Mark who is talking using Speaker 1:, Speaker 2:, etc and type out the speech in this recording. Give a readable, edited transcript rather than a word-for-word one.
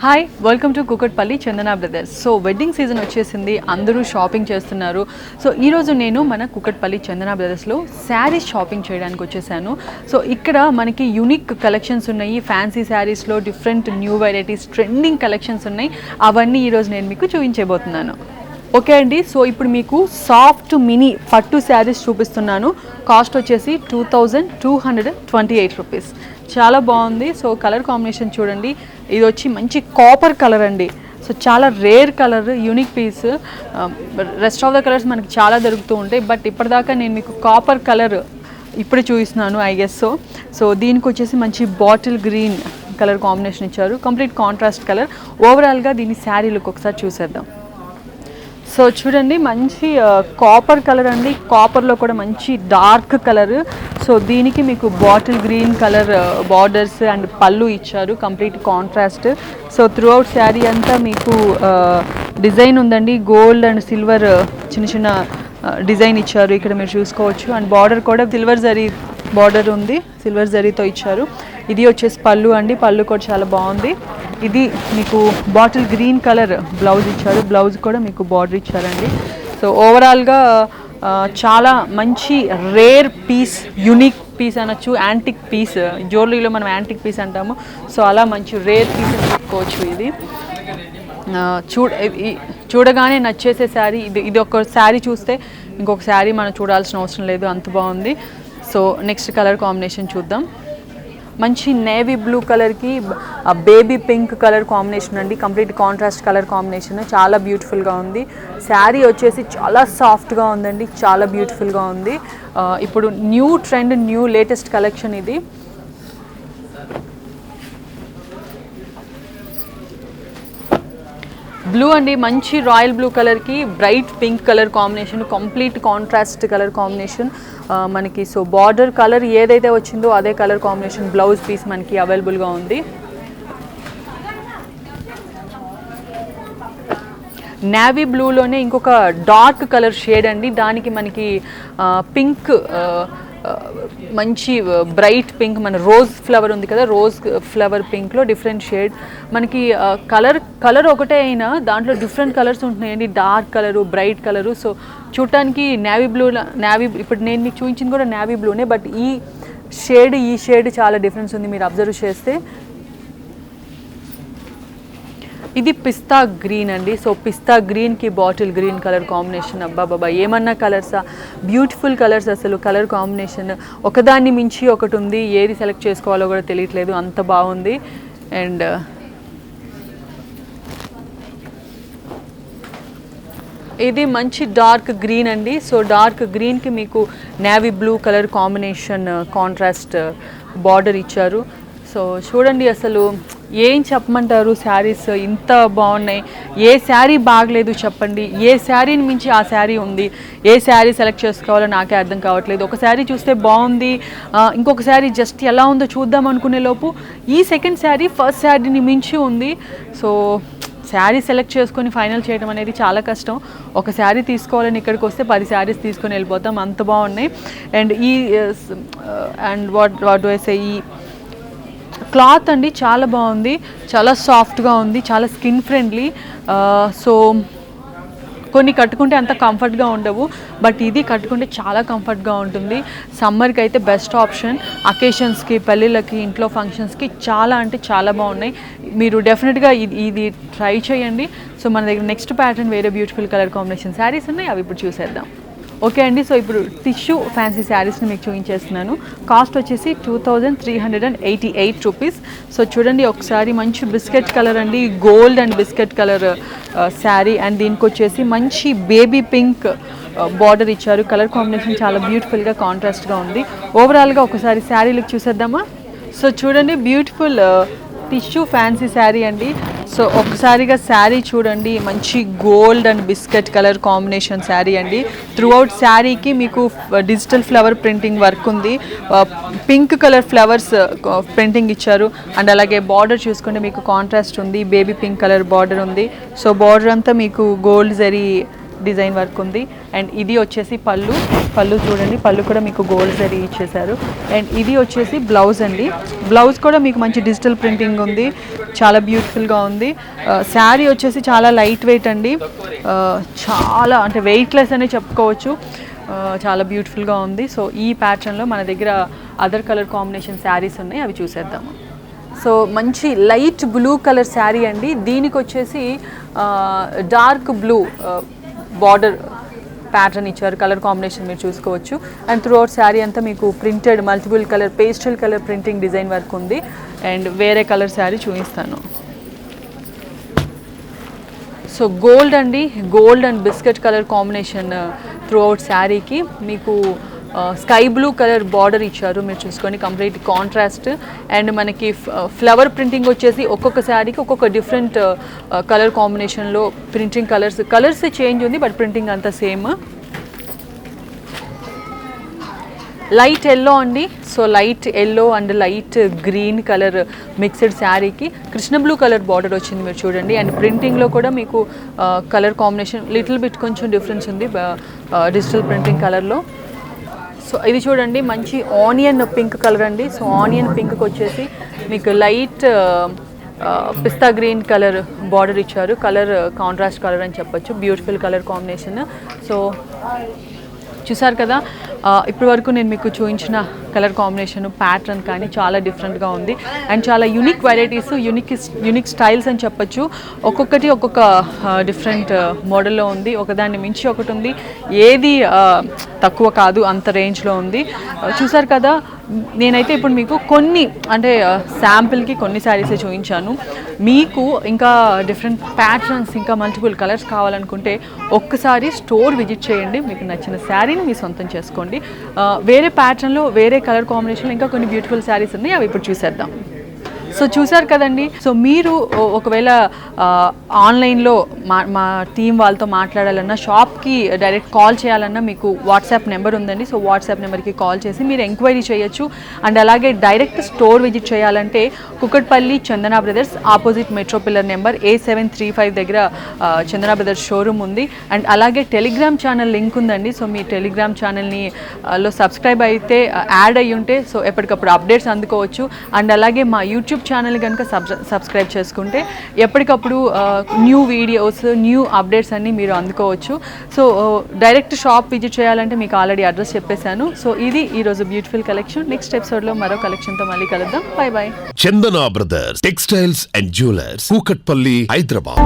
Speaker 1: Hi, welcome to Kukatpally Chandana brothers. So wedding season వచ్చేసింది, అందరూ shopping చేస్తున్నారు. సో ఈరోజు నేను మన కుకట్పల్లి చందన బ్రదర్స్లో శారీస్ షాపింగ్ చేయడానికి వచ్చేసాను. సో ఇక్కడ మనకి యూనిక్ కలెక్షన్స్ ఉన్నాయి, ఫ్యాన్సీ శారీస్లో different new varieties trending collections ఉన్నాయి. అవన్నీ ఈరోజు నేను మీకు చూపించబోతున్నాను. ఓకే అండి, సో ఇప్పుడు మీకు సాఫ్ట్ మినీ పట్టు శారీస్ చూపిస్తున్నాను. కాస్ట్ వచ్చేసి 2228 రూపీస్. చాలా బాగుంది. సో కలర్ కాంబినేషన్ చూడండి, ఇది వచ్చి మంచి కాపర్ కలర్ అండి. సో చాలా rare colour, unique piece. Rest of the colours మనకి చాలా దొరుకుతూ ఉంటాయి, బట్ ఇప్పటిదాకా నేను మీకు కాపర్ కలర్ ఇప్పుడు చూపిస్తున్నాను ఐ గెస్. సో దీనికి వచ్చేసి మంచి బాటిల్ గ్రీన్ కలర్ కాంబినేషన్ ఇచ్చారు, కంప్లీట్ కాంట్రాస్ట్ కలర్. ఓవరాల్గా దీని శారీ లుక్ ఒకసారి చూసేద్దాం. సో చూడండి, మంచి కాపర్ కలర్ అండి, కాపర్లో కూడా మంచి డార్క్ కలర్. సో దీనికి మీకు bottle green colour borders and పళ్ళు ఇచ్చారు, complete contrast. So through out sari అంతా మీకు డిజైన్ ఉందండి, గోల్డ్ అండ్ సిల్వర్ చిన్న చిన్న డిజైన్ ఇచ్చారు, ఇక్కడ మీరు చూసుకోవచ్చు. అండ్ బార్డర్ కూడా సిల్వర్ జరీ బార్డర్ ఉంది, సిల్వర్ జరీతో ఇచ్చారు. ఇది వచ్చేసి పళ్ళు అండి, పళ్ళు కూడా చాలా బాగుంది. ఇది మీకు బాటిల్ గ్రీన్ కలర్ బ్లౌజ్ ఇచ్చారు, బ్లౌజ్ కూడా మీకు బార్డర్ ఇచ్చారండి. సో ఓవరాల్గా చాలా మంచి రేర్ పీస్, యునిక్ పీస్ అనొచ్చు, యాంటిక్ పీస్. జ్యువెలరీలో మనం యాంటిక్ పీస్ అంటాము, సో అలా మంచి రేర్ పీస్ అని చెప్పుకోవచ్చు. ఇది చూడగానే నచ్చేసే శారీ. ఇది ఒక శారీ చూస్తే ఇంకొక శారీ మనం చూడాల్సిన అవసరం లేదు, అంత బాగుంది. సో నెక్స్ట్ కలర్ కాంబినేషన్ చూద్దాం. మంచి నేవీ బ్లూ కలర్కి బేబీ పింక్ కలర్ కాంబినేషన్ అండి, కంప్లీట్ కాంట్రాస్ట్ కలర్ కాంబినేషన్. చాలా బ్యూటిఫుల్గా ఉంది. శారీ వచ్చేసి చాలా సాఫ్ట్గా ఉందండి, చాలా బ్యూటిఫుల్గా ఉంది. ఇప్పుడు new trend, new latest collection ఇది. బ్లూ అండి, మంచి రాయల్ బ్లూ కలర్కి bright pink colour combination, complete contrast colour combination మనకి. సో బార్డర్ కలర్ ఏదైతే వచ్చిందో అదే కలర్ కాంబినేషన్ బ్లౌజ్ పీస్ మనకి అవైలబుల్గా ఉంది. నేవీ బ్లూలోనే ఇంకొక డార్క్ కలర్ షేడ్ అండి, దానికి మనకి పింక్, మంచి బ్రైట్ పింక్, మన రోజ్ ఫ్లవర్ ఉంది కదా, రోజ్ ఫ్లవర్ పింక్లో డిఫరెంట్ షేడ్ మనకి. కలర్ ఒకటే అయినా దాంట్లో డిఫరెంట్ కలర్స్ ఉంటున్నాయండి, dark colour, bright colour. So చూడటానికి నేవీ ఇప్పుడు నేను మీకు చూపించింది కూడా నేవీ బ్లూనే, బట్ ఈ షేడ్ చాలా డిఫరెన్స్ ఉంది మీరు అబ్జర్వ్ చేస్తే. ఇది పిస్తా గ్రీన్ అండి. సో పిస్తా గ్రీన్కి బాటిల్ గ్రీన్ కలర్ కాంబినేషన్, అబ్బాబాబా ఏమన్నా కలర్సా, బ్యూటిఫుల్ కలర్స్ అసలు. కలర్ కాంబినేషన్ ఒకదాన్ని మించి ఒకటి ఉంది, ఏది సెలెక్ట్ చేసుకోవాలో కూడా తెలియట్లేదు, అంత బాగుంది. అండ్ ఇది మంచి డార్క్ గ్రీన్ అండి. సో డార్క్ గ్రీన్కి మీకు navy blue colour combination contrast border ఇచ్చారు. సో చూడండి, అసలు ఏం చెప్పమంటారు, శారీస్ ఇంత బాగున్నాయి. ఏ శారీ బాగలేదు చెప్పండి, ఏ శారీని మించి ఆ శారీ ఉంది. ఏ శారీ సెలెక్ట్ చేసుకోవాలో నాకే అర్థం కావట్లేదు. ఒక శారీ చూస్తే బాగుంది, ఇంకొక శారీ జస్ట్ ఎలా ఉందో చూద్దాం అనుకునే లోపు ఈ సెకండ్ శారీ ఫస్ట్ శారీని మించి ఉంది. సో శారీ సెలెక్ట్ చేసుకొని ఫైనల్ చేయడం అనేది చాలా కష్టం. ఒక శారీ తీసుకోవాలని ఇక్కడికి వస్తే 10 శారీస్ తీసుకొని వెళ్ళిపోతాం, అంత బాగున్నాయి. And what do I say, ఈ క్లాత్ అండి చాలా బాగుంది, చాలా సాఫ్ట్గా ఉంది, చాలా స్కిన్ ఫ్రెండ్లీ. సో కొన్ని కట్టుకుంటే అంత కంఫర్ట్గా ఉండవు, బట్ ఇది కట్టుకుంటే చాలా కంఫర్ట్గా ఉంటుంది. సమ్మర్కి అయితే బెస్ట్ ఆప్షన్, అకేషన్స్కి, పెళ్ళిళ్ళకి, ఇంట్లో ఫంక్షన్స్కి చాలా అంటే చాలా బాగున్నాయి. మీరు డెఫినెట్గా ఇది ట్రై చేయండి. సో మన దగ్గర నెక్స్ట్ ప్యాటర్న్ వేరే బ్యూటిఫుల్ కలర్ కాంబినేషన్ శారీస్ ఉన్నాయి, అవి ఇప్పుడు చూసేద్దాం. ఓకే అండి, సో ఇప్పుడు టిష్యూ ఫ్యాన్సీ శారీస్ని మీకు చూపించేస్తున్నాను. కాస్ట్ వచ్చేసి 2388 రూపీస్. సో చూడండి ఒకసారి, మంచి బిస్కెట్ కలర్ అండి, gold and biscuit colour sari. And దీనికి వచ్చేసి మంచి బేబీ పింక్ బార్డర్ ఇచ్చారు, కలర్ కాంబినేషన్ చాలా బ్యూటిఫుల్గా కాంట్రాస్ట్గా ఉంది. ఓవరాల్గా ఒకసారి శారీ లుక్ చూసేద్దామా. సో చూడండి, బ్యూటిఫుల్ టిష్యూ ఫ్యాన్సీ శారీ అండి. సో ఒకసారిగా శారీ చూడండి, మంచి gold and biscuit colour combination sari అండి. త్రూ అవుట్ శారీకి మీకు డిజిటల్ ఫ్లవర్ ప్రింటింగ్ వర్క్ ఉంది, పింక్ కలర్ ఫ్లవర్స్ ప్రింటింగ్ ఇచ్చారు. అండ్ అలాగే బార్డర్ చూసుకుంటే మీకు కాంట్రాస్ట్ ఉంది, బేబీ పింక్ కలర్ బార్డర్ ఉంది. సో బార్డర్ అంతా మీకు గోల్డ్ జరీ డిజైన్ వర్క్ ఉంది. అండ్ ఇది వచ్చేసి పళ్ళు చూడండి, పళ్ళు కూడా మీకు గోల్డ్ జరీ ఇచ్చేసారు. అండ్ ఇది వచ్చేసి బ్లౌజ్ అండి. బ్లౌజ్ కూడా మీకు మంచి డిజిటల్ ప్రింటింగ్ ఉంది, చాలా బ్యూటిఫుల్గా ఉంది. శారీ వచ్చేసి చాలా లైట్ వెయిట్ అండి, చాలా అంటే వెయిట్లెస్ అనే చెప్పుకోవచ్చు. చాలా బ్యూటిఫుల్గా ఉంది. సో ఈ ప్యాటర్న్లో మన దగ్గర అదర్ కలర్ కాంబినేషన్ శారీస్ ఉన్నాయి, అవి చూసేద్దాము. సో మంచి లైట్ బ్లూ కలర్ శారీ అండి. దీనికి వచ్చేసి డార్క్ బ్లూ బార్డర్ ప్యాటర్న్ ఇచ్చారు, కలర్ కాంబినేషన్ మీరు చూసుకోవచ్చు. అండ్ త్రూ అవుట్ శారీ అంతా మీకు printed multiple colour pastel colour printing design work ఉంది. అండ్ వేరే కలర్ శారీ చూపిస్తాను. సో గోల్డ్ అండి, gold and biscuit colour combination through out శారీకి మీకు స్కై బ్లూ కలర్ బార్డర్ ఇచ్చారు, మీరు చూసుకొని కంప్లీట్ కాంట్రాస్ట్. అండ్ మనకి ఫ్లవర్ ప్రింటింగ్ వచ్చేసి ఒక్కొక్క శారీకి ఒక్కొక్క డిఫరెంట్ కలర్ కాంబినేషన్లో ప్రింటింగ్ కలర్స్ చేంజ్ ఉంది, బట్ ప్రింటింగ్ అంతా సేమ్. లైట్ ఎల్లో అండి. So light yellow and light green colour mixed శారీకి కృష్ణ బ్లూ కలర్ బార్డర్ వచ్చింది, మీరు చూడండి. అండ్ ప్రింటింగ్లో కూడా మీకు కలర్ కాంబినేషన్ లిటిల్ బిట్ కొంచెం డిఫరెన్స్ ఉంది డిజిటల్ ప్రింటింగ్ కలర్లో. సో ఇది చూడండి, మంచి ఆనియన్ పింక్ కలర్ అండి. సో ఆనియన్ పింక్కి వచ్చేసి మీకు లైట్ పిస్తా గ్రీన్ కలర్ బార్డర్ ఇచ్చారు, కలర్ కాంట్రాస్ట్ కలర్ అని చెప్పొచ్చు, బ్యూటిఫుల్ కలర్ కాంబినేషన్. సో చూసారు కదా, ఇప్పటి వరకు నేను మీకు చూపించిన కలర్ కాంబినేషన్ ప్యాటర్న్ కానీ చాలా డిఫరెంట్గా ఉంది. అండ్ చాలా యూనిక్ వెరైటీస్, యూనిక్ స్టైల్స్ అని చెప్పొచ్చు. ఒక్కొక్కటి ఒక్కొక్క డిఫరెంట్ మోడల్లో ఉంది, ఒకదాన్ని మించి ఒకటి ఉంది, ఏది తక్కువ కాదు, అంత రేంజ్లో ఉంది. చూసారు కదా, నేనైతే ఇప్పుడు మీకు కొన్ని అంటే శాంపిల్కి కొన్ని శారీసే చూపించాను. మీకు ఇంకా డిఫరెంట్ ప్యాటర్న్స్, ఇంకా మల్టిపుల్ కలర్స్ కావాలనుకుంటే ఒక్కసారి స్టోర్ విజిట్ చేయండి, మీకు నచ్చిన శారీని మీ సొంతం చేసుకోండి. వేరే ప్యాటర్న్లో వేరే కలర్ కాంబినేషన్లో ఇంకా కొన్ని బ్యూటిఫుల్ శారీస్ ఉన్నాయి, అవి ఇప్పుడు చూసేద్దాం. సో చూసారు కదండి. సో మీరు ఒకవేళ ఆన్లైన్లో మా టీం వాళ్ళతో మాట్లాడాలన్నా, షాప్కి డైరెక్ట్ కాల్ చేయాలన్నా మీకు వాట్సాప్ నెంబర్ ఉందండి. సో వాట్సాప్ నెంబర్కి కాల్ చేసి మీరు ఎంక్వైరీ చేయొచ్చు. అండ్ అలాగే డైరెక్ట్ స్టోర్ విజిట్ చేయాలంటే Kukatpally Chandana brothers opposite metro pillar number A735 దగ్గర చందన బ్రదర్స్ షోరూమ్ ఉంది. అండ్ అలాగే టెలిగ్రామ్ ఛానల్ లింక్ ఉందండి. సో మీ టెలిగ్రామ్ ఛానల్ని లో సబ్స్క్రైబ్ అయితే యాడ్ అయ్యి ఉంటే సో ఎప్పటికప్పుడు అప్డేట్స్ అందుకోవచ్చు. అండ్ అలాగే మా యూట్యూబ్ ఛానల్ కనుక సబ్స్క్రైబ్ చేసుకుంటే ఎప్పటికప్పుడు న్యూ వీడియోస్, న్యూ అప్డేట్స్ అన్నీ మీరు అందుకోవచ్చు. సో డైరెక్ట్ షాప్ విజిట్ చేయాలంటే మీకు ఆల్రెడీ అడ్రస్ చెప్పేశాను. సో ఇది ఈరోజు బ్యూటిఫుల్ కలెక్షన్. నెక్స్ట్ ఎపిసోడ్లో మరో కలెక్షన్తో మళ్ళీ కలుద్దాం. By by.
Speaker 2: Chandana brothers textiles and jewellers, Kukatpally, Hyderabad.